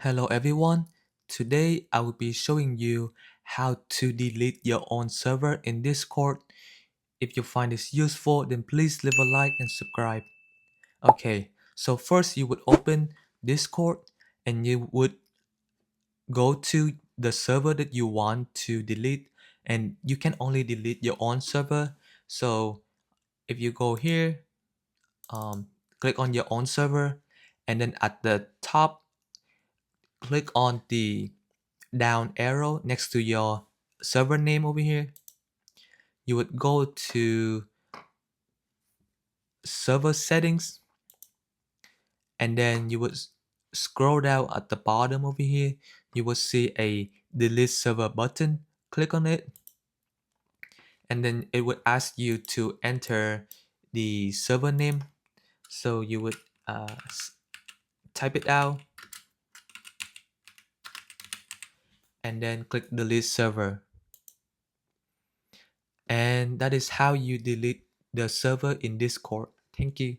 Hello everyone. Today I will be showing you how to delete your own server in Discord. If you find this useful, then please leave a like and subscribe. Okay, so first you would open Discord and you would go to the server that you want to delete, and you can only delete your own server. So if you go here, click on your own server, and then at the top click on the down arrow next to your server name over here. You would go to server settings, and then you would scroll down at the bottom over here. You will see a delete server button. Click on it, and then it would ask you to enter the server name. So you would type it out and then click delete server. And that is how you delete the server in Discord. Thank you.